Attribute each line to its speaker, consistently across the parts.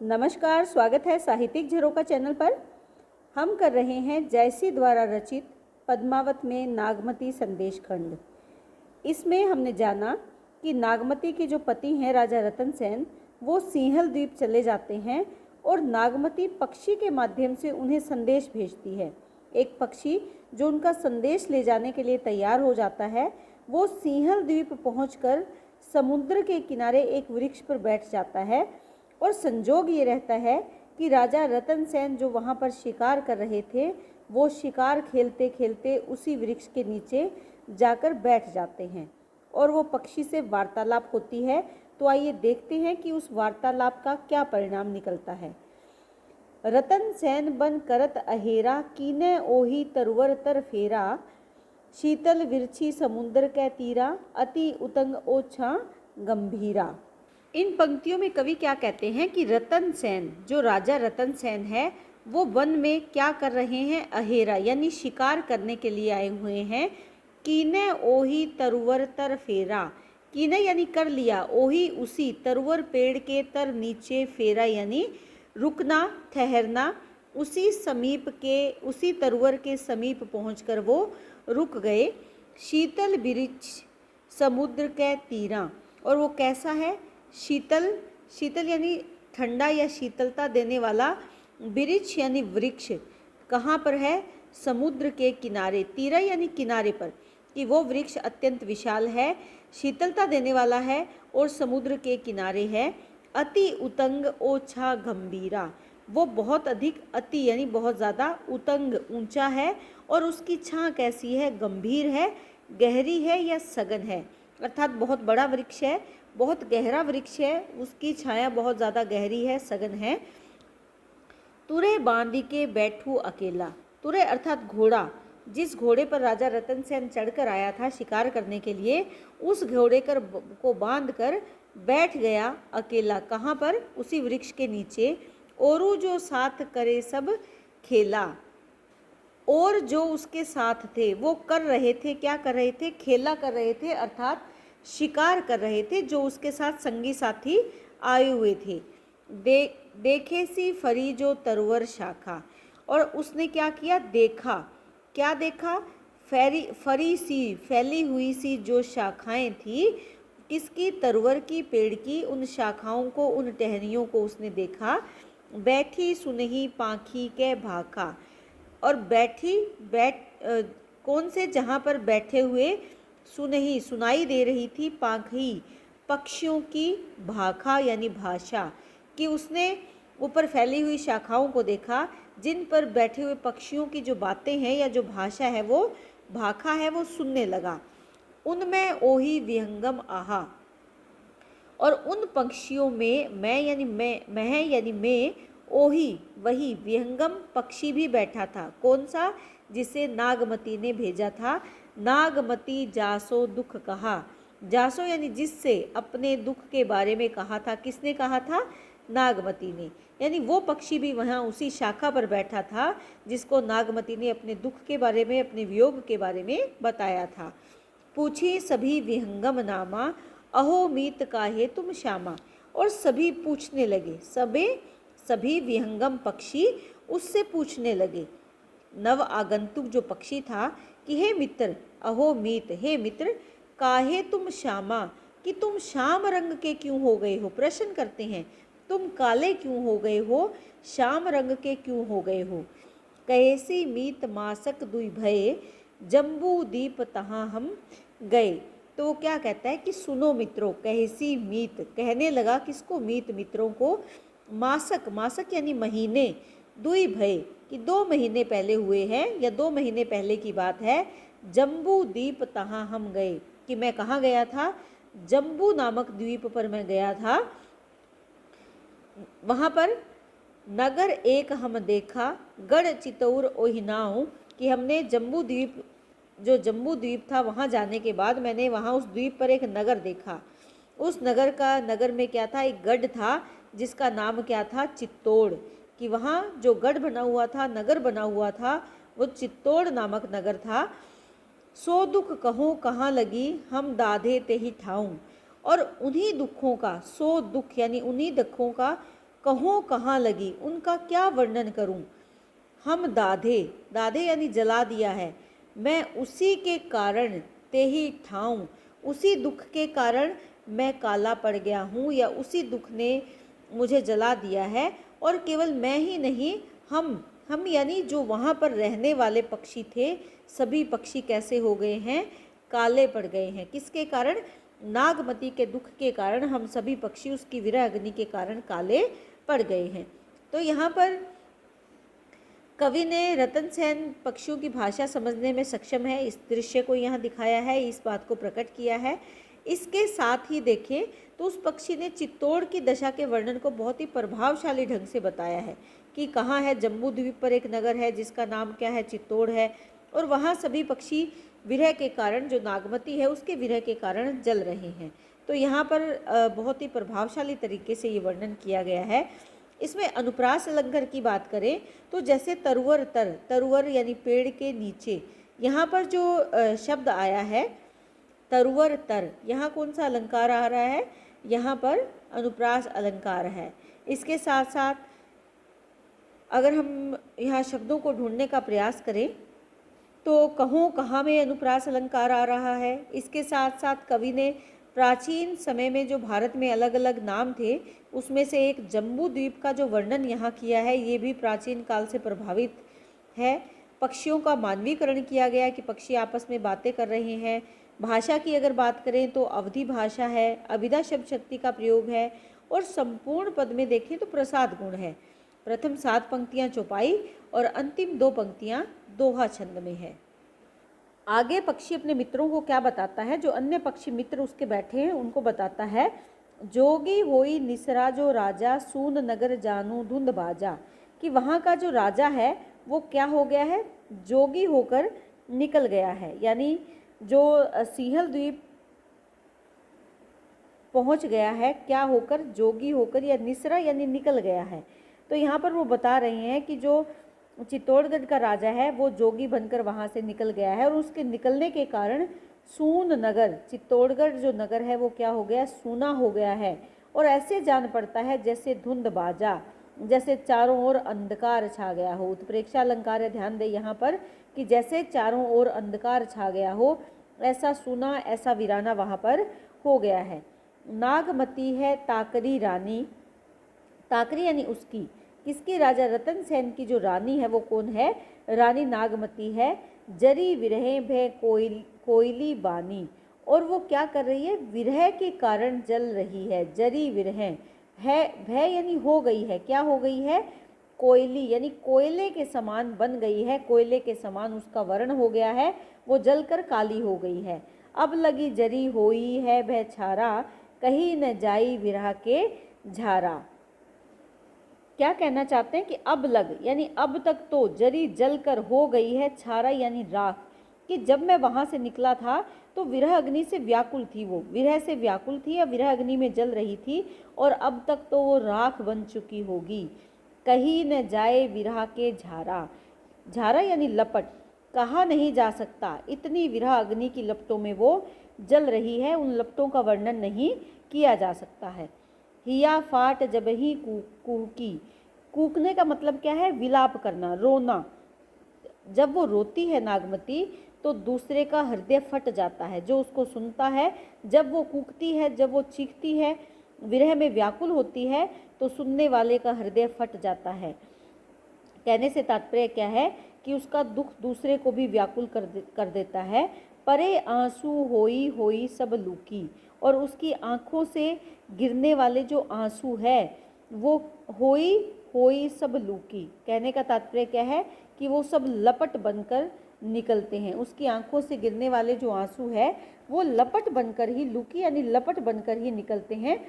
Speaker 1: नमस्कार, स्वागत है साहित्यिक झरोखा चैनल पर। हम कर रहे हैं जयसी द्वारा रचित पद्मावत में नागमती संदेश खंड। इसमें हमने जाना कि नागमती के जो पति हैं राजा रतन सेन, वो सिंहल द्वीप चले जाते हैं और नागमती पक्षी के माध्यम से उन्हें संदेश भेजती है। एक पक्षी जो उनका संदेश ले जाने के लिए तैयार हो जाता है, वो सिंहल द्वीप पहुंचकर समुद्र के किनारे एक वृक्ष पर बैठ जाता है। और संजोग ये रहता है कि राजा रतन सेन जो वहाँ पर शिकार कर रहे थे, वो शिकार खेलते खेलते उसी वृक्ष के नीचे जाकर बैठ जाते हैं और वो पक्षी से वार्तालाप होती है। तो आइए देखते हैं कि उस वार्तालाप का क्या परिणाम निकलता है। रतन सेन बन करत अहेरा, कीने ओही तरवर तर फेरा, शीतल विरछी समुद्र कै तीरा, अति उतंग ओछा गंभीरा। इन पंक्तियों में कवि क्या कहते हैं कि रतन सेन, जो राजा रतन सेन है, वो वन में क्या कर रहे हैं? अहेरा यानी शिकार करने के लिए आए हुए हैं। कीने ओही तरुवर तर फेरा, कीने यानी कर लिया, ओही उसी, तरुवर पेड़ के, तर नीचे, फेरा यानी रुकना, ठहरना, उसी समीप के, उसी तरुवर के समीप पहुंचकर वो रुक गए। शीतल वृक्ष समुद्र के तीरा, और वो कैसा है? शीतल, शीतल यानी ठंडा या शीतलता देने वाला, वृक्ष यानी वृक्ष कहाँ पर है? समुद्र के किनारे, तीरा यानी किनारे पर, कि वो वृक्ष अत्यंत विशाल है, शीतलता देने वाला है और समुद्र के किनारे है। अति उतंग ओछा गंभीरा, वो बहुत अधिक, अति यानी बहुत ज़्यादा, उतंग ऊंचा है और उसकी छां कैसी है? गंभीर है, गहरी है या सघन है, अर्थात बहुत बड़ा वृक्ष है, बहुत गहरा वृक्ष है, उसकी छाया बहुत ज़्यादा गहरी है, सघन है। तुरे बांधी के बैठू अकेला, तुरे अर्थात घोड़ा, जिस घोड़े पर राजा रतन सेन चढ़कर आया था शिकार करने के लिए, उस घोड़े को बांध कर बैठ गया अकेला। कहाँ पर? उसी वृक्ष के नीचे। औरू जो साथ करे सब खेला, और जो उसके साथ थे वो कर रहे थे, क्या कर रहे थे? खेला कर रहे थे, अर्थात शिकार कर रहे थे, जो उसके साथ संगी साथी आए हुए थे। देखे सी फरी जो तरवर शाखा, और उसने क्या किया? देखा, क्या देखा? फरी सी, फैली हुई सी जो शाखाएं थी, किसकी? तरवर की, पेड़ की, उन शाखाओं को, उन टहनियों को उसने देखा। बैठी सुनही पाखी के भाखा, और कौन से? जहाँ पर बैठे हुए, सुनही सुनाई दे रही थी, पाखी पक्षियों की, भाखा यानी भाषा, कि उसने ऊपर फैली हुई शाखाओं को देखा जिन पर बैठे हुए पक्षियों की जो बातें हैं या जो भाषा है, वो भाखा है, वो सुनने लगा। उनमें ओही विहंगम आहा, और उन पक्षियों में मैं यानी मैं, ओही वही, विहंगम पक्षी भी बैठा था। कौन सा? जिसे नागमती ने भेजा था। नागमती जासो दुख कहा, जासो यानी जिससे, अपने दुख के बारे में कहा था। किसने कहा था? नागमती ने, यानी वो पक्षी भी वहाँ उसी शाखा पर बैठा था जिसको नागमती ने अपने दुख के बारे में, अपने वियोग के बारे में बताया था। पूछी सभी विहंगम नामा, अहो मीत काहे तुम श्यामा, और सभी पूछने लगे, सभी विहंगम पक्षी उससे पूछने लगे, नव आगंतुक जो पक्षी था, कि हे मित्र, अहो मीत, हे मित्र, काहे तुम श्यामा, कि तुम श्याम रंग के क्यों हो गए हो? प्रश्न करते हैं, तुम काले क्यों हो गए हो? श्याम रंग के क्यों हो गए हो? कैसी मीत मासक दुई भये, जम्बू दीप तहाँ हम गए। तो वो क्या कहता है कि सुनो मित्रों, कैसी मीत, कहने लगा किसको? मीत, मित्रों को। मासक, मासक यानी महीने, दुई भय कि 2 महीने पहले हुए हैं या 2 महीने पहले की बात है। जम्बू द्वीप तहाँ हम गए, कि मैं कहाँ गया था? जम्बू नामक द्वीप पर मैं गया था। वहाँ पर नगर एक हम देखा, गढ़ चितौर ओहिनाऊ, कि हमने जम्बू द्वीप, जो जम्बू द्वीप था, वहाँ जाने के बाद मैंने वहाँ उस द्वीप पर एक नगर देखा। उस नगर में क्या था? एक गढ़ था जिसका नाम क्या था? चित्तौड़, कि वहाँ जो गढ़ बना हुआ था, नगर बना हुआ था, वो चित्तौड़ नामक नगर था। सो दुख कहूँ कहाँ लगी, हम दाधे ते ही ठाऊँ, और उन्हीं दुखों का, सो दुख यानी उन्हीं दुखों का, कहों कहाँ लगी, उनका क्या वर्णन करूं। हम दाधे, दाधे यानी जला दिया है, मैं उसी के कारण तेही ठाऊं, उसी दुख के कारण मैं काला पड़ गया हूँ, या उसी दुख ने मुझे जला दिया है। और केवल मैं ही नहीं, हम यानी जो वहाँ पर रहने वाले पक्षी थे, सभी पक्षी कैसे हो गए हैं, काले पड़ गए हैं। किसके कारण? नागमती के दुख के कारण हम सभी पक्षी उसकी विरह अग्नि के कारण काले पड़ गए हैं। तो यहाँ पर कवि ने रतन सेन पक्षियों की भाषा समझने में सक्षम है, इस दृश्य को यहाँ दिखाया है, इस बात को प्रकट किया है। इसके साथ ही देखें तो उस पक्षी ने चित्तौड़ की दशा के वर्णन को बहुत ही प्रभावशाली ढंग से बताया है कि कहाँ है, जम्बू द्वीप पर एक नगर है जिसका नाम क्या है, चित्तौड़ है, और वहाँ सभी पक्षी विरह के कारण, जो नागमती है उसके विरह के कारण जल रहे हैं। तो यहाँ पर बहुत ही प्रभावशाली तरीके से ये वर्णन किया गया है। इसमें अनुप्रास अलंकार की बात करें तो जैसे तरुवर तर, तरुवर यानी पेड़ के नीचे, यहाँ पर जो शब्द आया है तरुवर तर, यहाँ कौन सा अलंकार आ रहा है, यहाँ पर अनुप्रास अलंकार है। इसके साथ साथ अगर हम यहाँ शब्दों को ढूंढने का प्रयास करें तो कहों कहाँ में अनुप्रास अलंकार आ रहा है। इसके साथ साथ कवि ने प्राचीन समय में जो भारत में अलग अलग नाम थे उसमें से एक जम्बू द्वीप का जो वर्णन यहाँ किया है, ये भी प्राचीन काल से प्रभावित है। पक्षियों का मानवीकरण किया गया कि पक्षी आपस में बातें कर रहे हैं। भाषा की अगर बात करें तो अवधि भाषा है, अभिधा शब्द शक्ति का प्रयोग है, और संपूर्ण पद में देखें तो प्रसाद गुण है। प्रथम 7 पंक्तियाँ चौपाई और अंतिम 2 पंक्तियाँ दोहा छंद में है। आगे पक्षी अपने मित्रों को क्या बताता है, जो अन्य पक्षी मित्र उसके बैठे हैं उनको बताता है। जोगी होई निसरा जो राजा, सून नगर जानू धुंध बाजा, कि वहाँ का जो राजा है वो क्या हो गया है, जोगी होकर निकल गया है, यानी जो सिंहल द्वीप पहुँच गया है, क्या होकर, जोगी होकर, या निसरा यानी निकल गया है। तो यहाँ पर वो बता रहे हैं कि जो चित्तौड़गढ़ का राजा है वो जोगी बनकर वहाँ से निकल गया है, और उसके निकलने के कारण सून नगर, चित्तौड़गढ़ जो नगर है वो क्या हो गया, सूना हो गया है। और ऐसे जान पड़ता है जैसे धुंध बाजा, जैसे चारों ओर अंधकार छा गया हो। उत्प्रेक्षा अलंकार है, ध्यान दें यहाँ पर कि जैसे चारों ओर अंधकार छा गया हो, ऐसा सूना, ऐसा वीराना वहाँ पर हो गया है। नागमती है ताकरी रानी, ताकरी यानी उसकी, किसकी, राजा रतन सेन की जो रानी है वो कौन है, रानी नागमती है। जरी विरह भय कोयली बानी, और वो क्या कर रही है, विरह के कारण जल रही है। जरी विरह है, भय यानी हो गई है, क्या हो गई है, कोयली यानी कोयले के समान बन गई है, कोयले के समान उसका वर्ण हो गया है, वो जलकर काली हो गई है। अब लगी जरी होई है भय छारा, कहीं न जाई विरह के झारा। क्या कहना चाहते हैं कि अब लग यानी अब तक तो जरी जलकर हो गई है, छारा यानी राख, कि जब मैं वहाँ से निकला था तो विरह अग्नि से व्याकुल थी, वो विरह से व्याकुल थी या विरह अग्नि में जल रही थी, और अब तक तो वो राख बन चुकी होगी। कहीं न जाए विरह के झारा, झारा यानी लपट, कहा नहीं जा सकता, इतनी विरह अग्नि की लपटों में वो जल रही है, उन लपटों का वर्णन नहीं किया जा सकता है। हिया फाट जब ही कूकी, कूकने का मतलब क्या है, विलाप करना, रोना। जब वो रोती है नागमती तो दूसरे का हृदय फट जाता है, जो उसको सुनता है। जब वो कूकती है, जब वो चीखती है, विरह में व्याकुल होती है, तो सुनने वाले का हृदय फट जाता है। कहने से तात्पर्य क्या है कि उसका दुख दूसरे को भी व्याकुल कर देता है। परे आंसू होई होई सब लूकी, और उसकी आँखों से गिरने वाले जो आंसू है वो होई होई सब लूकी, कहने का तात्पर्य क्या है कि वो सब लपट बनकर निकलते हैं। उसकी आंखों से गिरने वाले जो आंसू है वो लपट बनकर ही, लूकी यानी लपट बनकर ही निकलते हैं।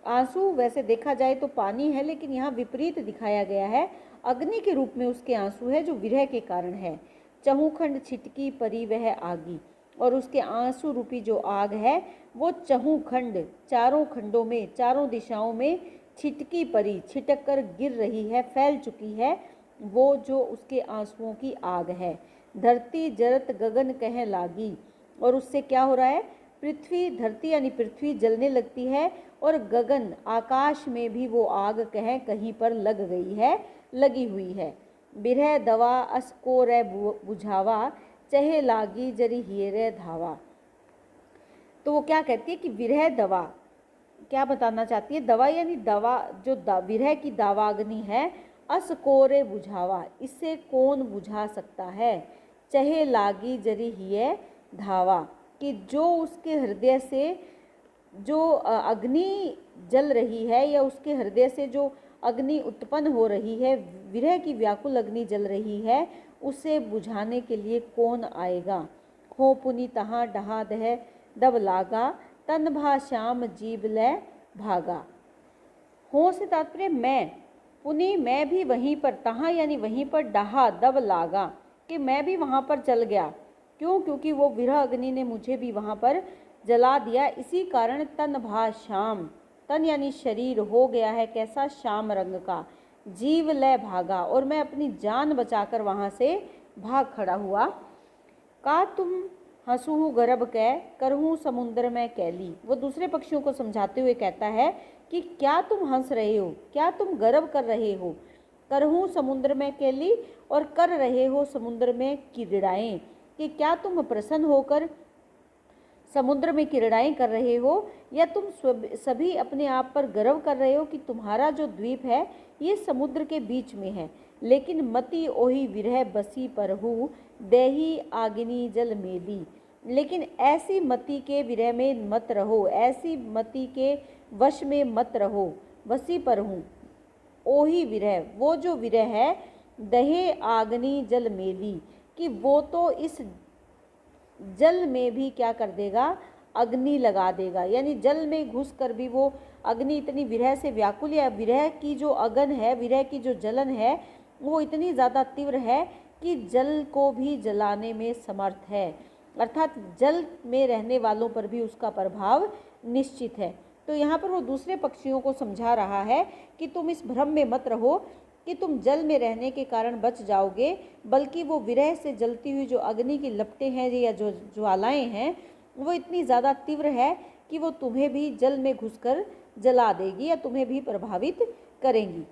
Speaker 1: आंसू वैसे देखा जाए तो पानी है, लेकिन यहाँ विपरीत दिखाया गया है, अग्नि के रूप में उसके आंसू है जो विरह के कारण है। चहुखंड छिटकी परी वह आगी, और उसके आंसू रूपी जो आग है वो चहुखंड, चारों खंडों में, चारों दिशाओं में छिटकी परी, छिटक कर गिर रही है, फैल चुकी है, वो जो उसके आंसुओं की आग है। धरती जरत गगन कह लागी, और उससे क्या हो रहा है, पृथ्वी धरती यानी पृथ्वी जलने लगती है और गगन आकाश में भी वो आग कहीं पर लगी हुई है। बिरह दवा असको रे बुझावा, चहे लागी जरी हियरे धावा। तो वो क्या कहती है कि विरह दवा क्या बताना चाहती है? दवा यानी दवा जो विरह की दावाग्नि है, असकोरे बुझावा, इसे कौन बुझा सकता है। चहे लागी जरी हिय धावा, कि जो उसके हृदय से जो अग्नि जल रही है या उसके हृदय से जो अग्नि उत्पन्न हो रही है, विरह की व्याकुल अग्नि जल रही है, उसे बुझाने के लिए कौन आएगा। हो पुनि तहाँ डहा दह दब लागा, तन भा श्याम जीव लय भागा। हो से तात्पर्य मैं, पुनि मैं भी वहीं पर, तहाँ यानी वहीं पर, डहा दब लागा कि मैं भी वहाँ पर जल गया। क्यों? क्योंकि वो विरह अग्नि ने मुझे भी वहाँ पर जला दिया। इसी कारण तन भा श्याम, तन यानी शरीर हो गया है कैसा? श्याम रंग का। जीव लय भागा, और मैं अपनी जान बचाकर वहाँ से भाग खड़ा हुआ। का तुम हंसू गर्भ कै करहूँ समुद्र में कैली। वो दूसरे पक्षियों को समझाते हुए कहता है कि क्या तुम हंस रहे हो, क्या तुम गर्व कर रहे हो। करहूँ समुद्र में कैली, और कर रहे हो समुद्र में क्रीड़ाएं, कि क्या तुम प्रसन्न होकर समुद्र में क्रीड़ाएं कर रहे हो, या तुम सभी अपने आप पर गर्व कर रहे हो कि तुम्हारा जो द्वीप है ये समुद्र के बीच में है। लेकिन मति ओही विरह बसी परहु, देही आगिनी जल मेली। लेकिन ऐसी मति के विरह में मत रहो, ऐसी मति के वश में मत रहो। बसी परहु, ओही विरह, वो जो विरह है, दहे आग्नि जल मेली, कि वो तो इस जल में भी क्या कर देगा? अग्नि लगा देगा। यानी जल में घुस कर भी वो अग्नि इतनी विरह से व्याकुल, या विरह की जो अगन है, विरह की जो जलन है, वो इतनी ज़्यादा तीव्र है कि जल को भी जलाने में समर्थ है। अर्थात जल में रहने वालों पर भी उसका प्रभाव निश्चित है। तो यहाँ पर वो दूसरे पक्षियों को समझा रहा है कि तुम इस भ्रम में मत रहो कि तुम जल में रहने के कारण बच जाओगे, बल्कि वो विरह से जलती हुई जो अग्नि की लपटें हैं या जो ज्वालाएं हैं, वो इतनी ज़्यादा तीव्र है कि वो तुम्हें भी जल में घुसकर जला देगी या तुम्हें भी प्रभावित करेंगी।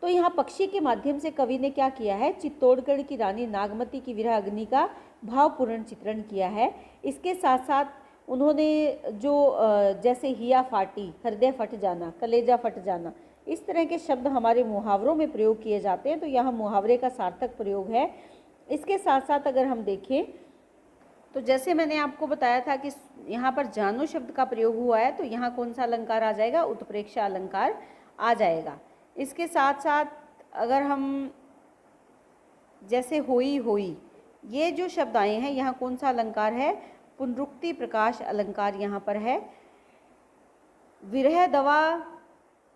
Speaker 1: तो यहाँ पक्षी के माध्यम से कवि ने क्या किया है? चित्तौड़गढ़ की रानी नागमती की विरह अग्नि का भावपूर्ण चित्रण किया है। इसके साथ साथ उन्होंने जो जैसे हिया फाटी, हृदय फट जाना, कलेजा फट जाना, इस तरह के शब्द हमारे मुहावरों में प्रयोग किए जाते हैं, तो यहाँ मुहावरे का सार्थक प्रयोग है। इसके साथ साथ अगर हम देखें तो जैसे मैंने आपको बताया था कि यहाँ पर जानो शब्द का प्रयोग हुआ है, तो यहाँ कौन सा अलंकार आ जाएगा? उत्प्रेक्षा अलंकार आ जाएगा। इसके साथ साथ अगर हम जैसे होई होई, ये जो शब्द आए हैं, यहाँ कौन सा अलंकार है? पुनरुक्ति प्रकाश अलंकार यहाँ पर है। विरह दवा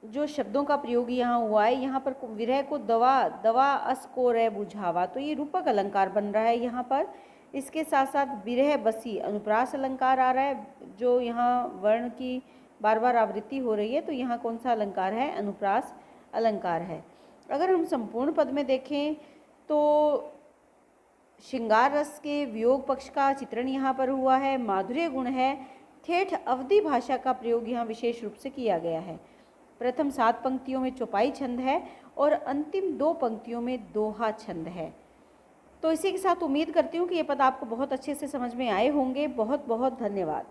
Speaker 1: जो शब्दों का प्रयोग यहाँ हुआ है, यहाँ पर विरह को दवा, दवा अस को रे बुझावा, तो ये रूपक अलंकार बन रहा है यहाँ पर। इसके साथ साथ विरह बसी अनुप्रास अलंकार आ रहा है, जो यहाँ वर्ण की बार बार आवृत्ति हो रही है, तो यहाँ कौन सा अलंकार है? अनुप्रास अलंकार है। अगर हम संपूर्ण पद में देखें तो श्रृंगार रस के वियोग पक्ष का चित्रण यहाँ पर हुआ है, माधुर्य गुण है, ठेठ अवधि भाषा का प्रयोग यहाँ विशेष रूप से किया गया है। प्रथम 7 पंक्तियों में चौपाई छंद है और अंतिम 2 पंक्तियों में दोहा छंद है। तो इसी के साथ उम्मीद करती हूँ कि ये पद आपको बहुत अच्छे से समझ में आए होंगे। बहुत बहुत धन्यवाद।